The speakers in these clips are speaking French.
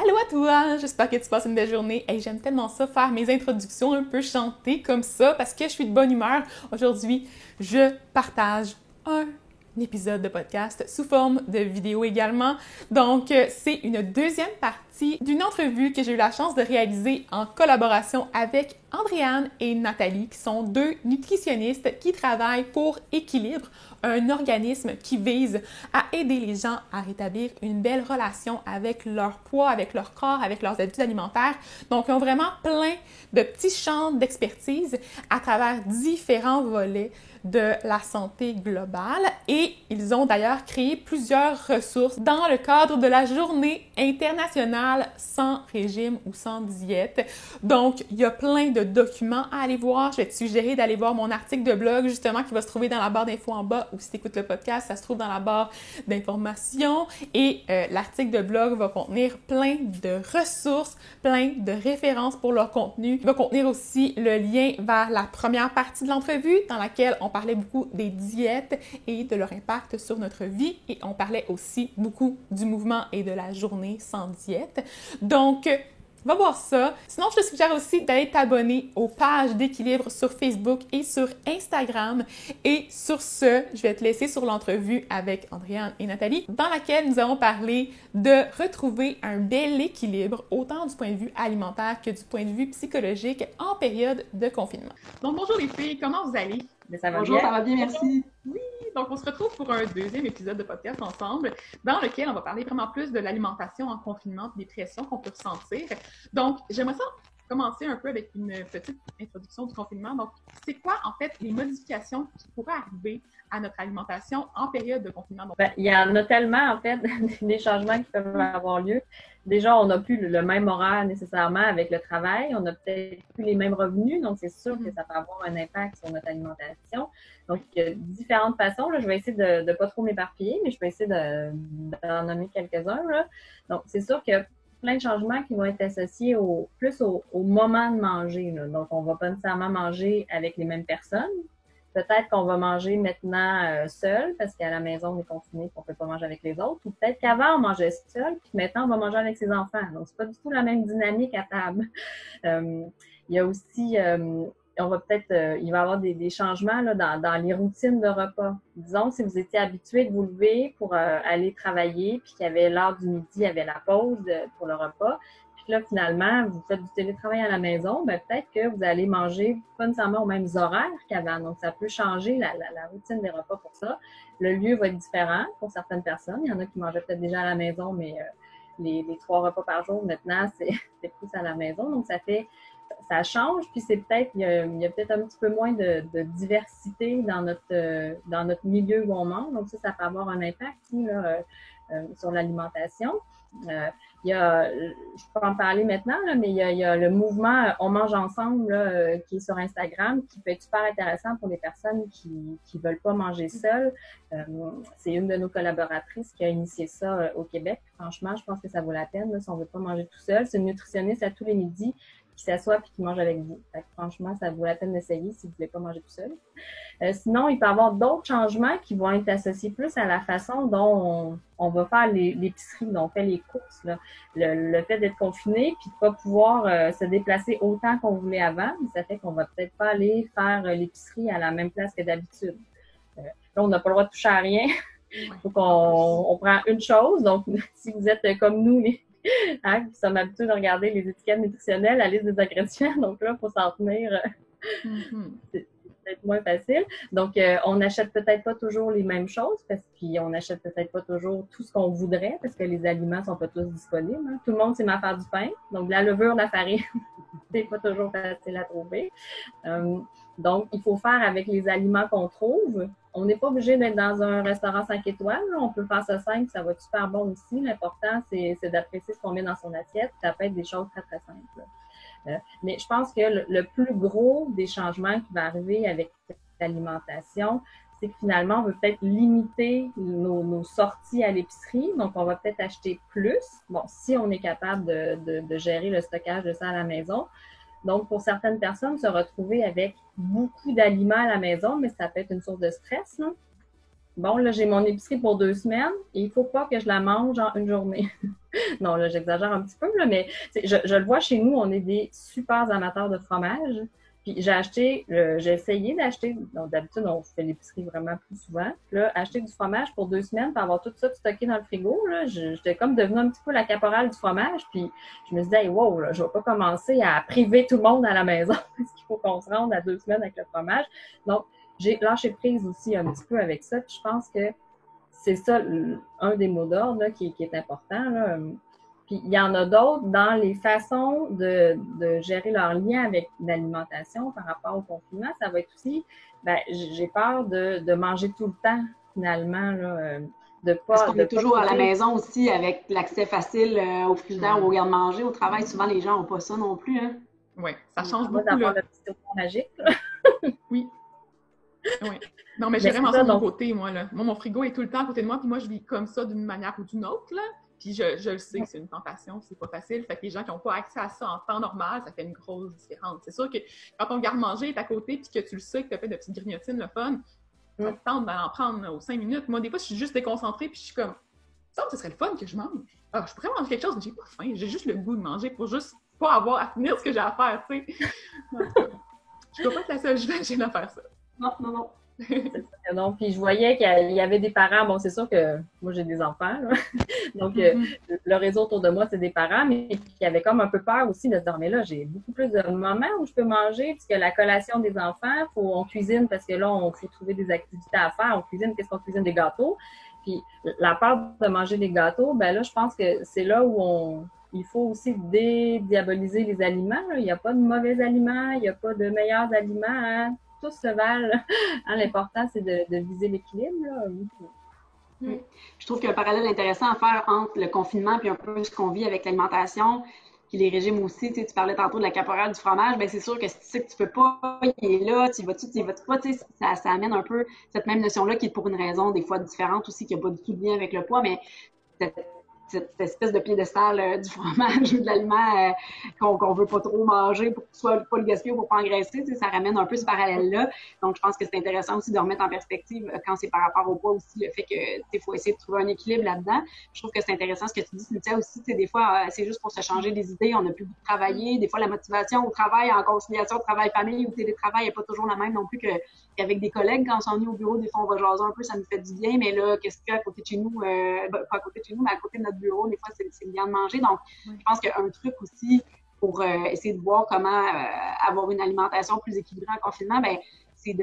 Allô à toi! J'espère que tu passes une belle journée. Hey, j'aime tellement ça, faire mes introductions un peu chantées comme ça parce que je suis de bonne humeur. Aujourd'hui, je partage un épisode de podcast sous forme de vidéo également. Donc, c'est une deuxième partie d'une entrevue que j'ai eu la chance de réaliser en collaboration avec Andréane et Nathalie, qui sont deux nutritionnistes qui travaillent pour Équilibre, un organisme qui vise à aider les gens à rétablir une belle relation avec leur poids, avec leur corps, avec leurs habitudes alimentaires. Donc, ils ont vraiment plein de petits champs d'expertise à travers différents volets de la santé globale et ils ont d'ailleurs créé plusieurs ressources dans le cadre de la journée internationale sans régime ou sans diète. Donc, il y a plein de documents à aller voir. Je vais te suggérer d'aller voir mon article de blog justement qui va se trouver dans la barre d'infos en bas ou si tu écoutes le podcast, ça se trouve dans la barre d'informations et l'article de blog va contenir plein de ressources, plein de références pour leur contenu. Il va contenir aussi le lien vers la première partie de l'entrevue dans laquelle on parlait beaucoup des diètes et de leur impact sur notre vie et on parlait aussi beaucoup du mouvement et de la journée sans diète. Donc, va voir ça. Sinon, je te suggère aussi d'aller t'abonner aux pages d'Équilibre sur Facebook et sur Instagram. Et sur ce, je vais te laisser sur l'entrevue avec Andréane et Nathalie, dans laquelle nous avons parlé de retrouver un bel équilibre, autant du point de vue alimentaire que du point de vue psychologique en période de confinement. Donc, bonjour les filles, comment vous allez? Mais ça va Bonjour, bien. ça va bien, merci. Oui, donc on se retrouve pour un deuxième épisode de podcast ensemble, dans lequel on va parler vraiment plus de l'alimentation en confinement, des pressions qu'on peut ressentir. Donc, j'aimerais ça commencer un peu avec une petite introduction du confinement. Donc, c'est quoi, en fait, les modifications qui pourraient arriver à notre alimentation en période de confinement? Donc, Il y en a tellement, en fait, des changements qui peuvent avoir lieu. Déjà, on n'a plus le même horaire nécessairement avec le travail. On n'a peut-être plus les mêmes revenus. Donc, c'est sûr que ça peut avoir un impact sur notre alimentation. Donc, il y a différentes façons. Là, je vais essayer de ne pas trop m'éparpiller, mais je vais essayer d'en nommer quelques-uns. Là. Donc, c'est sûr que plein de changements qui vont être associés plus au moment de manger. Là. Donc, on va pas nécessairement manger avec les mêmes personnes. Peut-être qu'on va manger maintenant seul parce qu'à la maison, on est confiné et qu'on peut pas manger avec les autres. Ou peut-être qu'avant, on mangeait seul puis maintenant, on va manger avec ses enfants. Donc, c'est pas du tout la même dynamique à table. Il y a aussi... on va peut-être, il va y avoir des changements là, dans les routines de repas. Disons, si vous étiez habitué de vous lever pour aller travailler, puis qu'il y avait l'heure du midi, il y avait la pause pour le repas, puis là, finalement, vous faites du télétravail à la maison, ben peut-être que vous allez manger pas nécessairement aux mêmes horaires qu'avant. Donc, ça peut changer la routine des repas pour ça. Le lieu va être différent pour certaines personnes. Il y en a qui mangeaient peut-être déjà à la maison, mais les 3 repas par jour, maintenant, c'est plus à la maison. Donc, ça change, puis c'est peut-être, il y a peut-être un petit peu moins de diversité dans notre milieu où on mange. Donc, ça peut avoir un impact là, sur l'alimentation. Je peux en parler maintenant, là, mais il y a le mouvement On mange ensemble là, qui est sur Instagram, qui peut être super intéressant pour les personnes qui veulent pas manger seules. C'est une de nos collaboratrices qui a initié ça au Québec. Franchement, je pense que ça vaut la peine là, si on veut pas manger tout seul. C'est une nutritionniste à tous les midis qui s'assoit et qui mange avec vous. Fait que, franchement, ça vaut la peine d'essayer si vous voulez pas manger tout seul. Sinon, il peut y avoir d'autres changements qui vont être associés plus à la façon dont on va faire l'épicerie, dont on fait les courses. Là. Le fait d'être confiné puis de pas pouvoir se déplacer autant qu'on voulait avant, ça fait qu'on va peut-être pas aller faire l'épicerie à la même place que d'habitude. Là, on n'a pas le droit de toucher à rien. Il faut qu'on prend une chose. Donc, si vous êtes comme nous, qui sommes habitués de regarder les étiquettes nutritionnelles, la liste des ingrédients, donc là, il faut s'en tenir. C'est peut-être moins facile. Donc, on n'achète peut-être pas toujours les mêmes choses, puis on n'achète peut-être pas toujours tout ce qu'on voudrait, parce que les aliments sont pas tous disponibles. Hein. Tout le monde sait faire du pain, donc la levure, la farine, c'est pas toujours facile à trouver. Donc, il faut faire avec les aliments qu'on trouve. On n'est pas obligé d'être dans un restaurant 5 étoiles. Là. On peut faire ça simple, ça va être super bon aussi. L'important, c'est d'apprécier ce qu'on met dans son assiette. Ça peut être des choses très, très simples. Mais je pense que le plus gros des changements qui va arriver avec l'alimentation, c'est que finalement, on veut peut-être limiter nos sorties à l'épicerie. Donc, on va peut-être acheter plus. Bon, si on est capable de gérer le stockage de ça à la maison. Donc, pour certaines personnes, se retrouver avec beaucoup d'aliments à la maison, mais ça peut être une source de stress, non? bon, là, j'ai mon épicerie pour 2 semaines et il faut pas que je la mange en une journée. Non, là, j'exagère un petit peu, là, mais je le vois chez nous, on est des super amateurs de fromage. Puis j'ai essayé d'acheter, donc d'habitude, on fait l'épicerie vraiment plus souvent. Puis là, acheter du fromage pour 2 semaines, puis avoir tout ça stocké dans le frigo, là, j'étais comme devenue un petit peu la caporale du fromage. Puis je me disais, hey, wow, là, je vais pas commencer à priver tout le monde à la maison parce qu'il faut qu'on se rende à 2 semaines avec le fromage. Donc, j'ai lâché prise aussi un petit peu avec ça. Puis je pense que c'est ça, un des mots d'ordre là, qui est important. Là. Puis il y en a d'autres dans les façons de gérer leur lien avec l'alimentation par rapport au confinement. Ça va être aussi, j'ai peur de manger tout le temps, finalement, là, de pas... Parce qu'on est toujours à la maison aussi avec l'accès facile au frigidaire ou au garde-manger. Au travail, souvent, les gens n'ont pas ça non plus. Hein? Oui, ça change beaucoup. D'avoir le petit tour magique. Oui. Oui. Non, mais j'ai vraiment ça de mon côté, moi, là. Moi, mon frigo est tout le temps à côté de moi, puis moi, je vis comme ça d'une manière ou d'une autre, là. Puis je le sais que c'est une tentation, c'est pas facile. Fait que les gens qui n'ont pas accès à ça en temps normal, ça fait une grosse différence. C'est sûr que quand ton garde-manger est à côté, puis que tu le sais que tu as fait de petites grignotines, le fun, ça te tente d'en prendre aux 5 minutes. Moi, des fois, je suis juste déconcentrée, puis je suis comme, ça, ce serait le fun que je mange. Ah, je pourrais manger quelque chose, mais j'ai pas faim. J'ai juste le goût de manger pour juste pas avoir à finir ce que j'ai à faire, tu sais. Je dois pas être la seule jeune à faire ça. Non, non, non. Non, puis je voyais qu'il y avait des parents, bon, c'est sûr que moi j'ai des enfants, là. Donc le réseau autour de moi, c'est des parents, mais qui avaient comme un peu peur aussi de se dire, mais là, j'ai beaucoup plus de moments où je peux manger, puisque la collation des enfants, on cuisine, parce que là, on faut trouver des activités à faire, on cuisine, qu'est-ce qu'on cuisine? Des gâteaux. Puis la peur de manger des gâteaux, ben là, je pense que c'est là où il faut aussi dédiaboliser les aliments, là. Il n'y a pas de mauvais aliments, il n'y a pas de meilleurs aliments, hein. Tous se valent. Hein, l'important, c'est de viser l'équilibre. Là. Oui. Je trouve qu'il y a un parallèle intéressant à faire entre le confinement et un peu ce qu'on vit avec l'alimentation, puis les régimes aussi. Tu parlais tantôt de la caporale du fromage. Bien, c'est sûr que si tu sais que tu peux pas, il est là, tu y vas-tu pas, ça amène un peu cette même notion-là qui est pour une raison des fois différente aussi, qui n'a pas du tout de lien avec le poids, mais cette espèce de piédestal du fromage ou de l'aliment qu'on veut pas trop manger pour que tu sois pas le gaspiller ou pour pas engraisser, ça ramène un peu ce parallèle-là. Donc, je pense que c'est intéressant aussi de remettre en perspective quand c'est par rapport au poids aussi, le fait que il faut essayer de trouver un équilibre là-dedans. Je trouve que c'est intéressant ce que tu dis, Cynthia, aussi, des fois, c'est juste pour se changer des idées, on n'a plus de travailler. Des fois, la motivation au travail, en conciliation travail-famille ou télétravail n'est pas toujours la même non plus qu'avec des collègues. Quand on s'ennuie au bureau, des fois, on va jaser un peu, ça nous fait du bien, mais là, qu'est-ce qu'il y a à côté de chez nous, pas à côté de chez nous, mais à côté de notre bureau, des fois, c'est bien de manger. Donc, je pense qu'un truc aussi pour essayer de voir comment avoir une alimentation plus équilibrée en confinement, c'est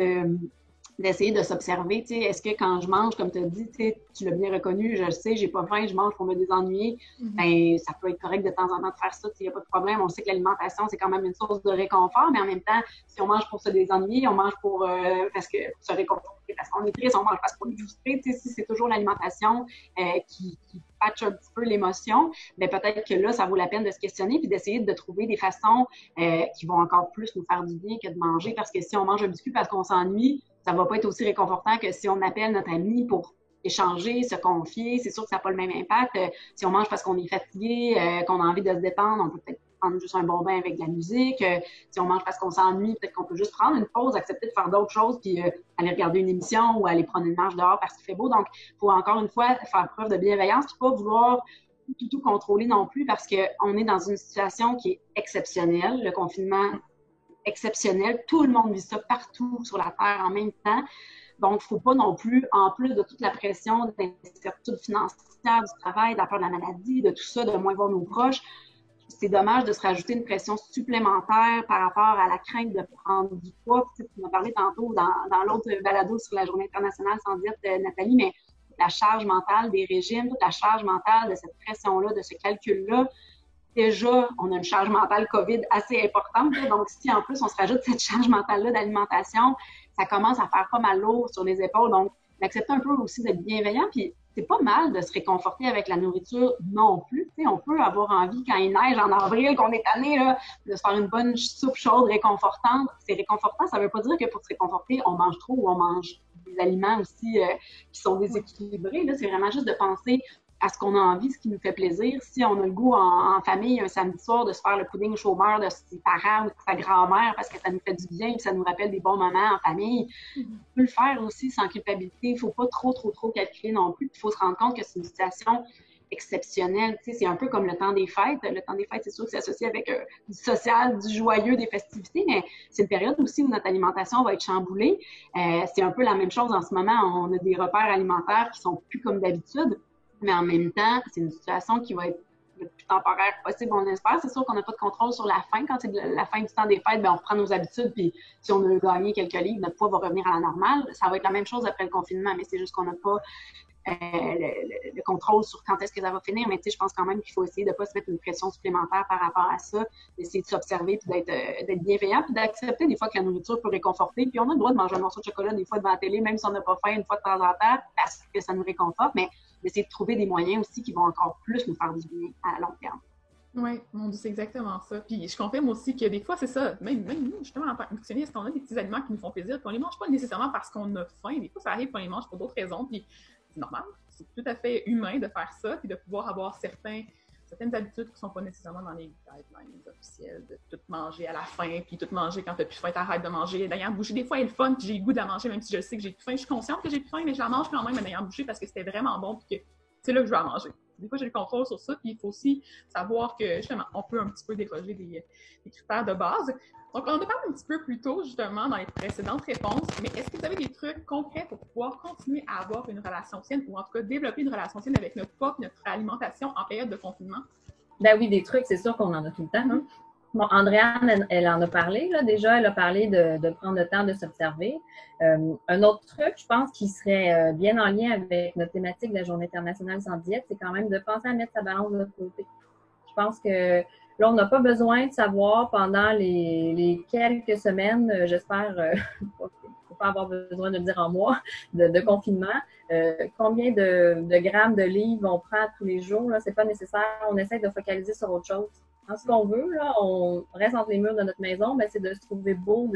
d'essayer de s'observer. Est-ce que quand je mange, comme tu as dit, tu l'as bien reconnu, je le sais, j'ai pas faim, je mange pour me désennuyer, ça peut être correct de temps en temps de faire ça, il n'y a pas de problème. On sait que l'alimentation, c'est quand même une source de réconfort, mais en même temps, si on mange pour se désennuyer, on mange pour se réconforter, parce qu'on est triste, on mange parce qu'on est frustré. Si c'est toujours l'alimentation qui patche un petit peu l'émotion, peut-être que là, ça vaut la peine de se questionner puis d'essayer de trouver des façons qui vont encore plus nous faire du bien que de manger, parce que si on mange un biscuit parce qu'on s'ennuie, ça va pas être aussi réconfortant que si on appelle notre ami pour échanger, se confier. C'est sûr que ça n'a pas le même impact. Si on mange parce qu'on est fatigué, qu'on a envie de se détendre, on peut peut-être prendre juste un bon bain avec de la musique. Si on mange parce qu'on s'ennuie, peut-être qu'on peut juste prendre une pause, accepter de faire d'autres choses, puis aller regarder une émission ou aller prendre une marche dehors parce qu'il fait beau. Donc, il faut encore une fois faire preuve de bienveillance, puis pas vouloir tout contrôler non plus, parce qu'on est dans une situation qui est exceptionnelle. Le confinement exceptionnel. Tout le monde vit ça partout sur la Terre en même temps. Donc, il ne faut pas non plus, en plus de toute la pression, de l'incertitude financière, du travail, de la peur de la maladie, de tout ça, de moins voir nos proches, c'est dommage de se rajouter une pression supplémentaire par rapport à la crainte de prendre du poids. Tu m'as parlé tantôt dans l'autre balado sur la Journée internationale sans diète, Nathalie, mais la charge mentale des régimes, toute la charge mentale de cette pression-là, de ce calcul-là, déjà, on a une charge mentale COVID assez importante. Donc, si en plus, on se rajoute cette charge mentale-là d'alimentation, ça commence à faire pas mal lourd sur les épaules. Donc, d'accepter un peu aussi d'être bienveillant. Puis, c'est pas mal de se réconforter avec la nourriture non plus. Tu sais, on peut avoir envie, quand il neige en avril, qu'on est tanné, là, de se faire une bonne soupe chaude réconfortante. C'est réconfortant. Ça veut pas dire que pour se réconforter, on mange trop ou on mange des aliments aussi qui sont déséquilibrés. Là, c'est vraiment juste de penser à ce qu'on a envie, ce qui nous fait plaisir. Si on a le goût en famille un samedi soir de se faire le pudding chaud beurre de ses parents ou de sa grand-mère parce que ça nous fait du bien et ça nous rappelle des bons moments en famille, on peut le faire aussi sans culpabilité. Il ne faut pas trop calculer non plus. Il faut se rendre compte que c'est une situation exceptionnelle. Tu sais, c'est un peu comme le temps des fêtes. Le temps des fêtes, c'est sûr que c'est associé avec du social, du joyeux, des festivités, mais c'est une période aussi où notre alimentation va être chamboulée. C'est un peu la même chose en ce moment. On a des repères alimentaires qui sont plus comme d'habitude. Mais en même temps, c'est une situation qui va être le plus temporaire possible, on espère. C'est sûr qu'on n'a pas de contrôle sur la fin. Quand c'est la fin du temps des fêtes, ben on reprend nos habitudes, puis si on a gagné quelques livres, notre poids va revenir à la normale. Ça va être la même chose après le confinement, mais c'est juste qu'on n'a pas le contrôle sur quand est-ce que ça va finir. Mais tu sais, je pense quand même qu'il faut essayer de ne pas se mettre une pression supplémentaire par rapport à ça, d'essayer de s'observer, puis d'être bienveillant, puis d'accepter des fois que la nourriture peut réconforter. Puis on a le droit de manger un morceau de chocolat des fois devant la télé, même si on n'a pas faim une fois de temps en temps, parce que ça nous réconforte. Mais d'essayer de trouver des moyens aussi qui vont encore plus nous faire du bien à long terme. Oui, mon Dieu, c'est exactement ça. Puis je confirme aussi que des fois, c'est ça, même nous, justement, en tant que nutritionniste, on a des petits aliments qui nous font plaisir, puis on les mange pas nécessairement parce qu'on a faim. Des fois, ça arrive qu'on les mange pour d'autres raisons, puis c'est normal. C'est tout à fait humain de faire ça, puis de pouvoir avoir certaines habitudes qui ne sont pas nécessairement dans les guidelines officielles, de tout manger à la fin, puis tout manger quand tu n'as plus faim, t'arrêtes de manger. D'ailleurs, bouger, des fois, elle est le fun, puis j'ai le goût de la manger, même si je sais que j'ai plus faim. Je suis consciente que j'ai plus faim, mais je la mange quand même en ayant bougé parce que c'était vraiment bon, puis que c'est là que je vais la manger. Des fois, j'ai le contrôle sur ça, puis il faut aussi savoir que, justement, on peut un petit peu déroger des critères de base. Donc, on en a parlé un petit peu plus tôt, justement, dans les précédentes réponses, mais est-ce que vous avez des trucs concrets pour pouvoir continuer à avoir une relation saine, ou en tout cas développer une relation saine avec notre poids et notre alimentation en période de confinement? Ben oui, des trucs, c'est sûr qu'on en a tout le temps. Hein? Bon, Andréane, elle en a parlé, là, déjà, elle a parlé de prendre le temps de s'observer. Un autre truc, je pense, qui serait bien en lien avec notre thématique de la Journée internationale sans diète, c'est quand même de penser à mettre sa balance de côté. Je pense que là, on n'a pas besoin de savoir pendant les quelques semaines, j'espère, faut pas avoir besoin de le dire en mois, de confinement, combien de grammes de livres on prend tous les jours, là, c'est pas nécessaire. On essaie de focaliser sur autre chose. Hein, ce qu'on veut, là, on reste entre les murs de notre maison, ben, c'est de se trouver beau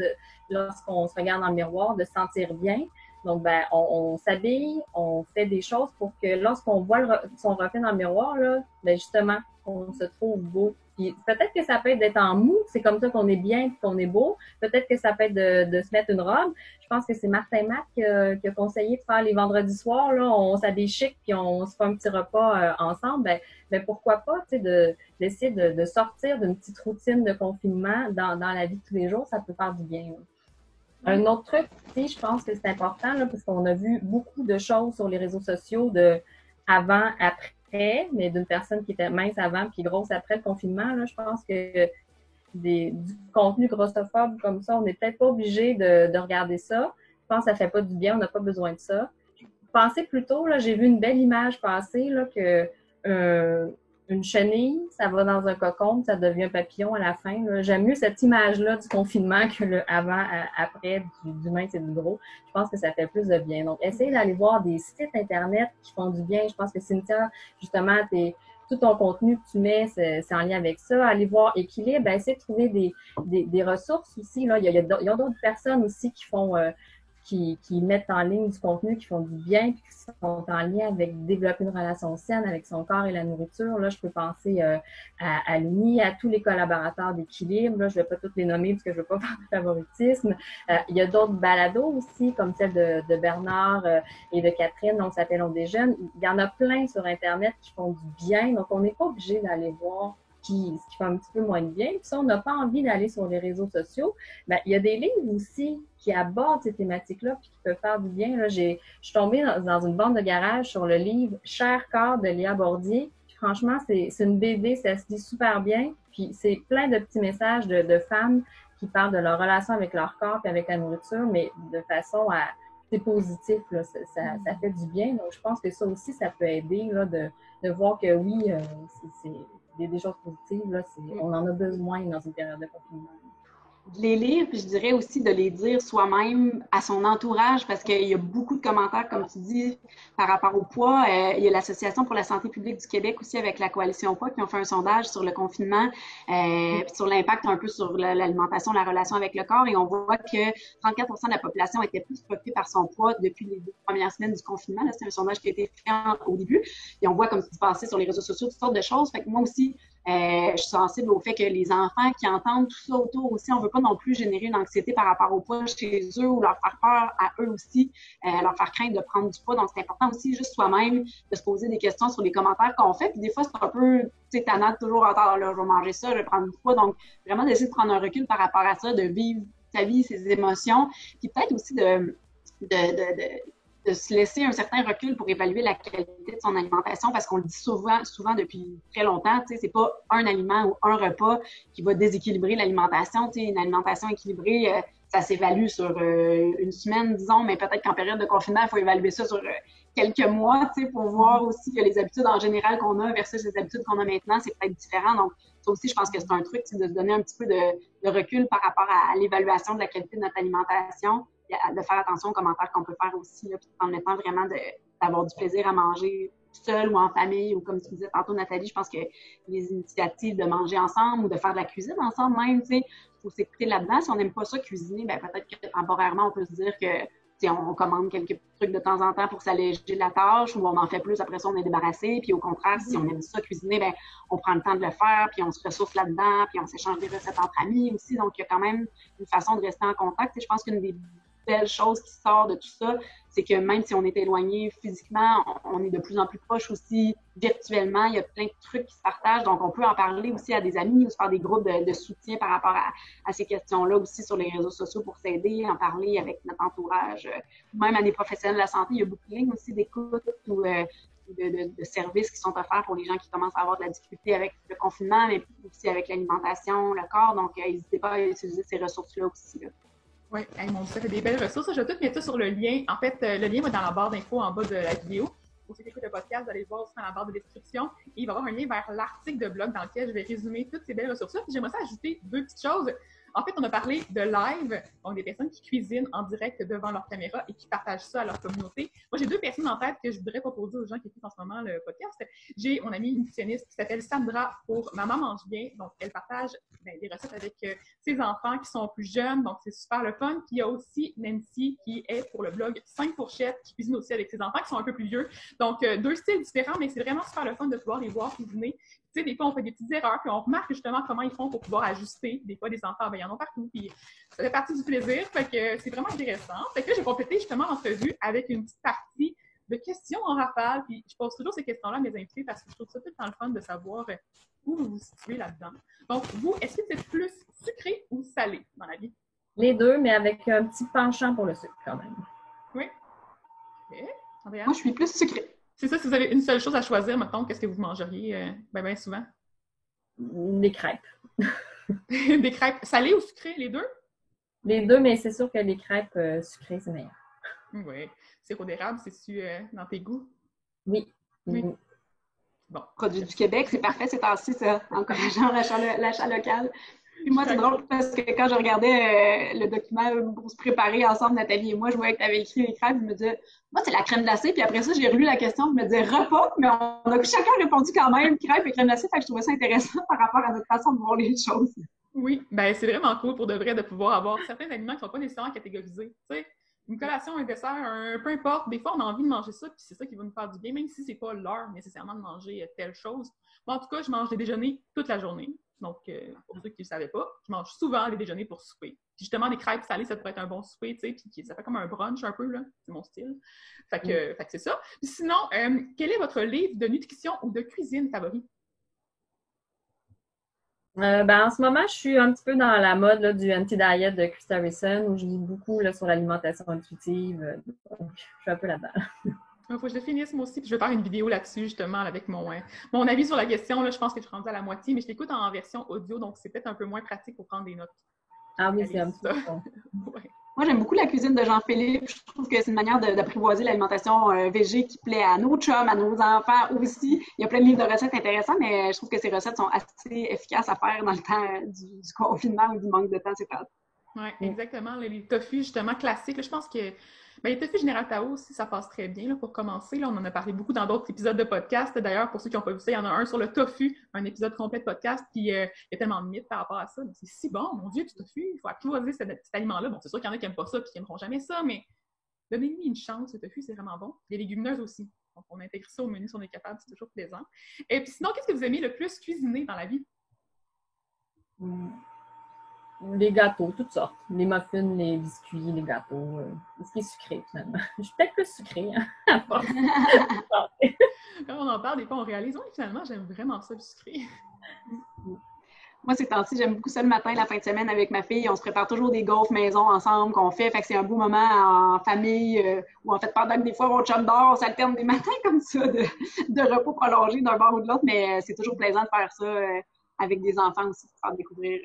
lorsqu'on se regarde dans le miroir, de se sentir bien. Donc, ben, on s'habille, on fait des choses pour que lorsqu'on voit son reflet dans le miroir, là, ben, justement, on se trouve beau. Puis peut-être que ça peut être d'être en mou, c'est comme ça qu'on est bien, qu'on est beau. Peut-être que ça peut être de se mettre une robe. Je pense que c'est Martin Mac qui a conseillé de faire les vendredis soirs, là, on s'habille chic puis on se fait un petit repas ensemble. Ben pourquoi pas, tu sais, d'essayer de sortir d'une petite routine de confinement dans la vie de tous les jours, ça peut faire du bien. Là. Un autre truc aussi, je pense que c'est important, là, parce qu'on a vu beaucoup de choses sur les réseaux sociaux de avant, après, mais d'une personne qui était mince avant puis grosse après le confinement. Là, je pense que du contenu grossophobe comme ça, on n'est peut-être pas obligé de regarder ça. Je pense que ça fait pas du bien, on n'a pas besoin de ça. Pensez plutôt, là, j'ai vu une belle image passer, là, que une chenille, ça va dans un cocon, ça devient un papillon à la fin. Là. J'aime mieux cette image-là du confinement que le avant, après, du mince et du gros. Je pense que ça fait plus de bien. Donc, essayez d'aller voir des sites Internet qui font du bien. Je pense que Cynthia, justement, tout ton contenu que tu mets, c'est en lien avec ça. Allez voir Équilibre, essayez de trouver des ressources aussi. Là. Il y a d'autres personnes aussi qui font... qui mettent en ligne du contenu, qui font du bien, puis qui sont en lien avec développer une relation saine avec son corps et la nourriture. Là, je peux penser à Luni, à tous les collaborateurs d'Équilibre. Là, je ne vais pas tous les nommer parce que je ne veux pas faire de favoritisme. Il y a d'autres balados aussi, comme celle de Bernard et de Catherine, donc ça s'appelle On déjeune. Il y en a plein sur Internet qui font du bien, donc on n'est pas obligé d'aller voir ce qui fait un petit peu moins de bien. Puis si on n'a pas envie d'aller sur les réseaux sociaux, ben, il y a des livres aussi qui abordent ces thématiques-là puis qui peuvent faire du bien. Là, je suis tombée dans une bande de garage sur le livre Cher corps de Léa Bordier. Puis franchement, c'est une BD, ça se lit super bien. Puis c'est plein de petits messages de femmes qui parlent de leur relation avec leur corps et avec la nourriture, mais de façon c'est positif, là, ça fait du bien. Donc, je pense que ça aussi, ça peut aider là, de voir que oui, c'est des choses positives. Là, on en a besoin dans une période de confinement. de les lire, puis je dirais aussi de les dire soi-même à son entourage, parce qu'il y a beaucoup de commentaires, comme tu dis, par rapport au poids. Il y a l'Association pour la santé publique du Québec aussi, avec la Coalition Poids, qui ont fait un sondage sur le confinement, puis sur l'impact un peu sur l'alimentation, la relation avec le corps, et on voit que 34% de la population était plus préoccupée par son poids depuis les 2 premières semaines du confinement. Là, c'est un sondage qui a été fait au début, et on voit, comme tu dis, passer sur les réseaux sociaux, toutes sortes de choses. Fait que moi aussi, je suis sensible au fait que les enfants qui entendent tout ça autour aussi, on veut pas non plus générer une anxiété par rapport au poids chez eux ou leur faire peur à eux aussi, leur faire craindre de prendre du poids. Donc, c'est important aussi, juste soi-même, de se poser des questions sur les commentaires qu'on fait. Puis des fois, c'est un peu, tu sais, tannant de toujours entendre, là, je vais manger ça, je vais prendre du poids. Donc, vraiment d'essayer de prendre un recul par rapport à ça, de vivre sa vie, ses émotions. Puis peut-être aussi de se laisser un certain recul pour évaluer la qualité de son alimentation, parce qu'on le dit souvent depuis très longtemps, tu sais, c'est pas un aliment ou un repas qui va déséquilibrer l'alimentation. Tu sais, une alimentation équilibrée, ça s'évalue sur une semaine, disons, mais peut-être qu'en période de confinement, il faut évaluer ça sur quelques mois, tu sais, pour voir aussi que les habitudes en général qu'on a versus les habitudes qu'on a maintenant, c'est peut-être différent. Donc, ça aussi, je pense que c'est un truc, c'est de se donner un petit peu de recul par rapport à l'évaluation de la qualité de notre alimentation, de faire attention aux commentaires qu'on peut faire aussi, là, puis en mettant vraiment d'avoir du plaisir à manger seul ou en famille, ou comme tu disais tantôt, Nathalie, je pense que les initiatives de manger ensemble ou de faire de la cuisine ensemble même, tu sais, il faut s'écouter là-dedans. Si on n'aime pas ça cuisiner, ben peut-être que temporairement, on peut se dire que on commande quelques trucs de temps en temps pour s'alléger la tâche, ou on en fait plus, après ça, on est débarrassé. Puis au contraire, si on aime ça cuisiner, ben on prend le temps de le faire, puis on se ressource là-dedans, puis on s'échange des recettes entre amis aussi. Donc, il y a quand même une façon de rester en contact. Et je pense qu'une des belle chose qui sort de tout ça, c'est que même si on est éloigné physiquement, on est de plus en plus proche aussi virtuellement. Il y a plein de trucs qui se partagent, donc on peut en parler aussi à des amis ou se faire des groupes de soutien par rapport à ces questions-là aussi sur les réseaux sociaux pour s'aider, en parler avec notre entourage. Même à des professionnels de la santé, il y a beaucoup de lignes aussi d'écoute ou de services qui sont offerts pour les gens qui commencent à avoir de la difficulté avec le confinement, mais aussi avec l'alimentation, le corps. Donc, n'hésitez pas à utiliser ces ressources-là aussi. Là. Oui, hey, mon Dieu, ça fait des belles ressources. Je vais tout mettre ça sur le lien. En fait, le lien va dans la barre d'infos en bas de la vidéo. Pour ceux qui écoutent le podcast, vous allez le voir aussi dans la barre de description. Et il va y avoir un lien vers l'article de blog dans lequel je vais résumer toutes ces belles ressources-là. Puis j'aimerais ça ajouter 2 petites choses. En fait, on a parlé de live, donc des personnes qui cuisinent en direct devant leur caméra et qui partagent ça à leur communauté. Moi, j'ai 2 personnes en tête que je voudrais proposer aux gens qui écoutent en ce moment le podcast. J'ai mon amie nutritionniste qui s'appelle Sandra pour Maman mange bien. Donc, elle partage des recettes avec ses enfants qui sont plus jeunes. Donc, c'est super le fun. Puis, il y a aussi Nancy qui est pour le blog 5 fourchettes, qui cuisine aussi avec ses enfants qui sont un peu plus vieux. Donc, 2 styles différents, mais c'est vraiment super le fun de pouvoir les voir cuisiner. Tu sais, des fois, on fait des petites erreurs, puis on remarque justement comment ils font pour pouvoir ajuster. Des fois, des enfants, ben, ils en ont partout, puis ça fait partie du plaisir. Fait que c'est vraiment intéressant. Fait que là, j'ai complété justement l'entrevue avec une petite partie de questions en rafale. Puis je pose toujours ces questions-là à mes invités parce que je trouve ça tout le temps le fun de savoir où vous vous situez là-dedans. Donc, vous, est-ce que vous êtes plus sucré ou salé dans la vie? Les 2, mais avec un petit penchant pour le sucre quand même. Oui. OK. Moi, je suis plus sucrée. C'est ça, si vous avez une seule chose à choisir, mettons, qu'est-ce que vous mangeriez bien souvent? Des crêpes. Des crêpes salées ou sucrées, les 2? Les 2, mais c'est sûr que les crêpes sucrées, c'est meilleur. Oui. Sirop d'érable, c'est-tu dans tes goûts? Oui. Oui. Bon. Produit du Québec, c'est parfait ces temps-ci, ça, encourageant l'achat local. Puis moi, c'est drôle parce que quand je regardais le document pour se préparer ensemble, Nathalie et moi, je voyais que tu avais écrit les crêpes, je me disais, moi, c'est la crème glacée. Puis après ça, j'ai relu la question, je me disais repas, mais on a chacun répondu quand même crêpes et crème glacée. Fait que je trouvais ça intéressant par rapport à notre façon de voir les choses. Oui, ben c'est vraiment cool pour de vrai de pouvoir avoir certains aliments qui ne sont pas nécessairement catégorisés. Tu sais, une collation, un dessert, peu importe. Des fois, on a envie de manger ça, puis c'est ça qui va nous faire du bien, même si c'est pas l'heure nécessairement de manger telle chose. Moi, en tout cas, je mange des déjeuners toute la journée. Donc, pour ceux qui ne le savaient pas, je mange souvent des déjeuners pour souper. Puis justement, des crêpes salées, ça pourrait être un bon souper, tu sais, puis ça fait comme un brunch un peu, là. C'est mon style. Fait que c'est ça. Puis sinon, quel est votre livre de nutrition ou de cuisine favori? En ce moment, je suis un petit peu dans la mode là, du Anti-Diet de Chris Harrison, où je lis beaucoup là, sur l'alimentation intuitive. Donc, je suis un peu là-dedans. Il faut que je le finisse moi aussi, puis je vais faire une vidéo là-dessus, justement, avec mon avis sur la question. Là, je pense que je suis rendue à la moitié, mais je l'écoute en version audio, donc c'est peut-être un peu moins pratique pour prendre des notes. Ah oui, c'est un petit peu bon. Ouais. Moi, j'aime beaucoup la cuisine de Jean-Philippe. Je trouve que c'est une manière d'apprivoiser l'alimentation végé qui plaît à nos chums, à nos enfants aussi. Il y a plein de livres de recettes intéressants, mais je trouve que ces recettes sont assez efficaces à faire dans le temps du confinement ou du manque de temps. C'est pas. Oui, exactement. Les tofu, justement, classiques. Là, je pense que les tofu Général Tao aussi, ça passe très bien là, pour commencer. Là, on en a parlé beaucoup dans d'autres épisodes de podcast. D'ailleurs, pour ceux qui n'ont pas vu ça, il y en a un sur le tofu, un épisode complet de podcast, puis il y a tellement de mythes par rapport à ça. C'est si bon, mon Dieu, du tofu, il faut apprivoiser cet aliment-là. Bon, c'est sûr qu'il y en a qui n'aiment pas ça puis qui n'aimeront jamais ça, mais donnez-lui une chance, le tofu, c'est vraiment bon. Les légumineuses aussi. Donc, on intègre ça au menu si on est capable, c'est toujours plaisant. Et puis sinon, qu'est-ce que vous aimez le plus cuisiner dans la vie? Les gâteaux, toutes sortes. Les muffins, les biscuits, les gâteaux. Ce qui est sucré, finalement. Je suis peut-être plus sucrée. Hein? Quand on en parle, des fois, on réalise, oui, finalement, j'aime vraiment ça, le sucré. Moi, ces temps-ci, j'aime beaucoup ça le matin, la fin de semaine avec ma fille. On se prépare toujours des gaufres maison ensemble qu'on fait. Fait que c'est un beau moment en famille ou en fait, pendant que des fois, mon chum dort, on s'alterne des matins comme ça de repos prolongé d'un bord ou de l'autre. Mais c'est toujours plaisant de faire ça avec des enfants aussi, pour faire découvrir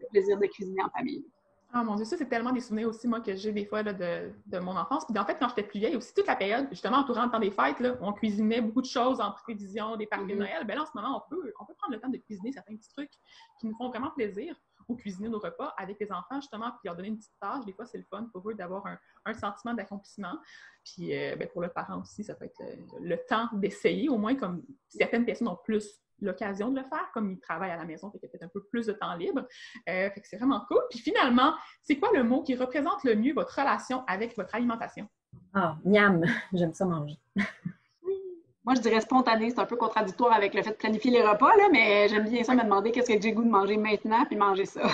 le plaisir de cuisiner en famille. Ah mon Dieu, ça, c'est tellement des souvenirs aussi, moi, que j'ai des fois là, de mon enfance. Puis en fait, quand j'étais plus vieille, aussi toute la période, justement, entourant le temps des fêtes, là, on cuisinait beaucoup de choses en prévision des parties de Noël. Ben là, en ce moment, on peut prendre le temps de cuisiner certains petits trucs qui nous font vraiment plaisir ou cuisiner nos repas avec les enfants, justement, puis leur donner une petite tâche. Des fois, c'est le fun pour eux d'avoir un sentiment d'accomplissement. Puis pour le parent aussi, ça peut être le temps d'essayer, au moins comme certaines personnes ont plus l'occasion de le faire, comme ils travaillent à la maison, fait qu'il y a peut-être un peu plus de temps libre. Fait que c'est vraiment cool. Puis finalement, c'est quoi le mot qui représente le mieux votre relation avec votre alimentation? Ah, miam! J'aime ça manger. Moi, je dirais spontané. C'est un peu contradictoire avec le fait de planifier les repas, là, mais j'aime bien ça me demander qu'est-ce que j'ai le goût de manger maintenant, puis manger ça.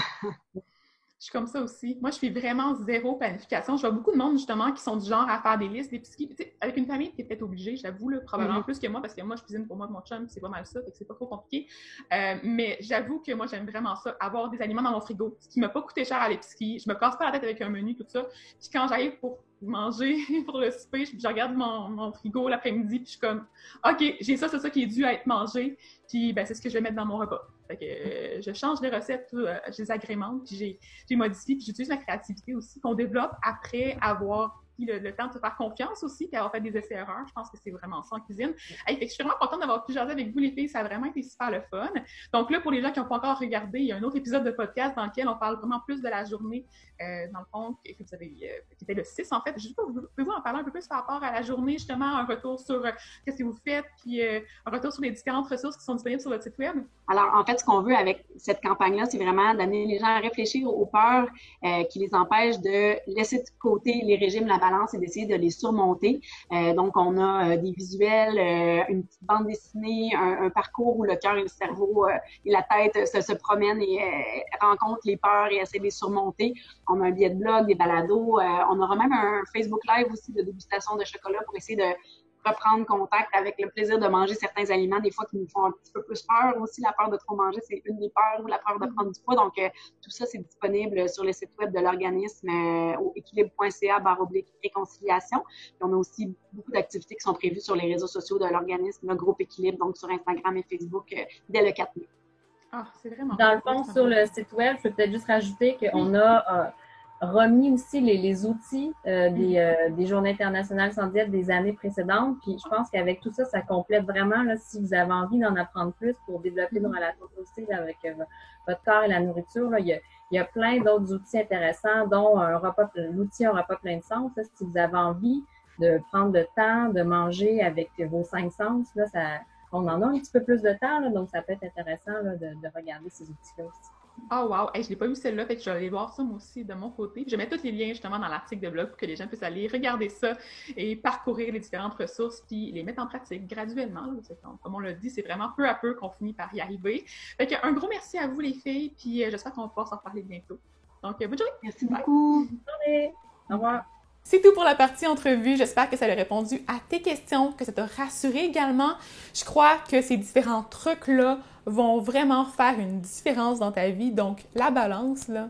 Je suis comme ça aussi. Moi, je fais vraiment zéro planification. Je vois beaucoup de monde, justement, qui sont du genre à faire des listes d'épicerie. Tu sais, avec une famille, tu es peut-être obligé, j'avoue, là, probablement plus que moi, parce que moi, je cuisine pour moi et mon chum, c'est pas mal ça, fait que c'est pas trop compliqué. Mais j'avoue que moi, j'aime vraiment ça, avoir des aliments dans mon frigo, ce qui m'a pas coûté cher à l'épicerie. Je me casse pas la tête avec un menu, tout ça. Puis quand j'arrive pour manger pour le souper, je regarde mon frigo l'après-midi, puis je suis comme, OK, j'ai ça, c'est ça qui est dû à être mangé, puis ben, c'est ce que je vais mettre dans mon repas. Fait que je change les recettes, je les agrémente, puis j'ai modifié, puis j'utilise ma créativité aussi, qu'on développe après avoir pris le temps de se faire confiance aussi, puis avoir fait des essais-erreurs. Je pense que c'est vraiment ça en cuisine. Hey, fait que je suis vraiment contente d'avoir pu jaser avec vous, les filles. Ça a vraiment été super le fun. Donc là, pour les gens qui n'ont pas encore regardé, il y a un autre épisode de podcast dans lequel on parle vraiment plus de la journée, dans le fond, que vous avez, qui était le 6, en fait. Je sais pas, pouvez-vous en parler un peu plus par rapport à la journée, justement, un retour sur qu'est-ce que vous faites, puis un retour sur les différentes ressources qui sont disponibles sur votre site web? Alors, en fait, ce qu'on veut avec cette campagne-là, c'est vraiment d'amener les gens à réfléchir aux peurs qui les empêchent de laisser de côté les régimes, la balance et d'essayer de les surmonter. Donc, on a des visuels, une petite bande dessinée, un parcours où le cœur et le cerveau et la tête se promènent et rencontrent les peurs et essaient de les surmonter. On a un billet de blog, des balados. On aura même un Facebook Live aussi de dégustation de chocolat pour essayer de reprendre contact avec le plaisir de manger certains aliments, des fois qui nous font un petit peu plus peur aussi. La peur de trop manger, c'est une des peurs, ou la peur de prendre du poids. Donc, tout ça, c'est disponible sur le site web de l'organisme au équilibre.ca/réconciliation. Puis on a aussi beaucoup d'activités qui sont prévues sur les réseaux sociaux de l'organisme, le groupe Équilibre, donc sur Instagram et Facebook, dès le 4 mai. Ah, c'est vraiment Dans le fond, sur le site web, je peux peut-être juste rajouter qu'on a remis aussi les outils des Journées internationales sans diète des années précédentes. Puis je pense qu'avec tout ça, ça complète vraiment, là, si vous avez envie d'en apprendre plus pour développer une relation positive avec votre corps et la nourriture, là, il y a plein d'autres outils intéressants, dont l'outil Un repas plein de sens. Là, si vous avez envie de prendre le temps de manger avec vos 5 sens, là, on en a un petit peu plus de temps, là, donc ça peut être intéressant là, de regarder ces outils-là aussi. Oh wow! Hey, je l'ai pas vu celle-là, fait que je vais aller voir ça moi aussi de mon côté. Puis je mets tous les liens justement dans l'article de blog pour que les gens puissent aller regarder ça et parcourir les différentes ressources puis les mettre en pratique graduellement. Là. Comme on l'a dit, c'est vraiment peu à peu qu'on finit par y arriver. Fait que un gros merci à vous les filles, puis j'espère qu'on va pouvoir s'en reparler bientôt. Donc bonne journée! Merci beaucoup! Bonne journée! Au revoir! C'est tout pour la partie entrevue. J'espère que ça a répondu à tes questions, que ça t'a rassuré également. Je crois que ces différents trucs-là vont vraiment faire une différence dans ta vie. Donc, la balance, là,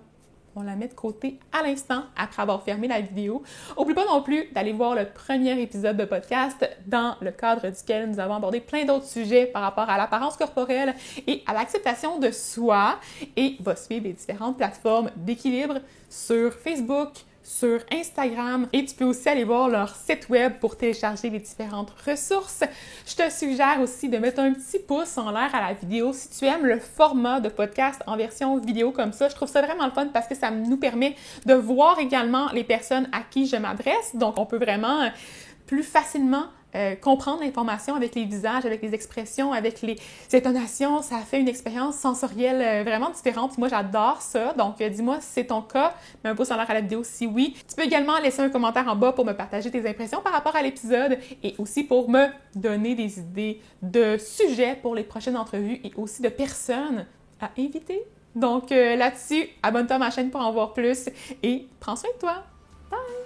on la met de côté à l'instant après avoir fermé la vidéo. N'oublie pas non plus d'aller voir le premier épisode de podcast dans le cadre duquel nous avons abordé plein d'autres sujets par rapport à l'apparence corporelle et à l'acceptation de soi. Et va suivre les différentes plateformes d'équilibre sur Facebook, sur Instagram et tu peux aussi aller voir leur site web pour télécharger les différentes ressources. Je te suggère aussi de mettre un petit pouce en l'air à la vidéo si tu aimes le format de podcast en version vidéo comme ça. Je trouve ça vraiment le fun parce que ça nous permet de voir également les personnes à qui je m'adresse. Donc, on peut vraiment plus facilement comprendre l'information avec les visages, avec les expressions, avec les intonations. Ça fait une expérience sensorielle vraiment différente. Moi, j'adore ça. Donc, dis-moi si c'est ton cas. Mets un pouce en l'air à la vidéo si oui. Tu peux également laisser un commentaire en bas pour me partager tes impressions par rapport à l'épisode et aussi pour me donner des idées de sujets pour les prochaines entrevues et aussi de personnes à inviter. Donc, là-dessus, abonne-toi à ma chaîne pour en voir plus et prends soin de toi. Bye!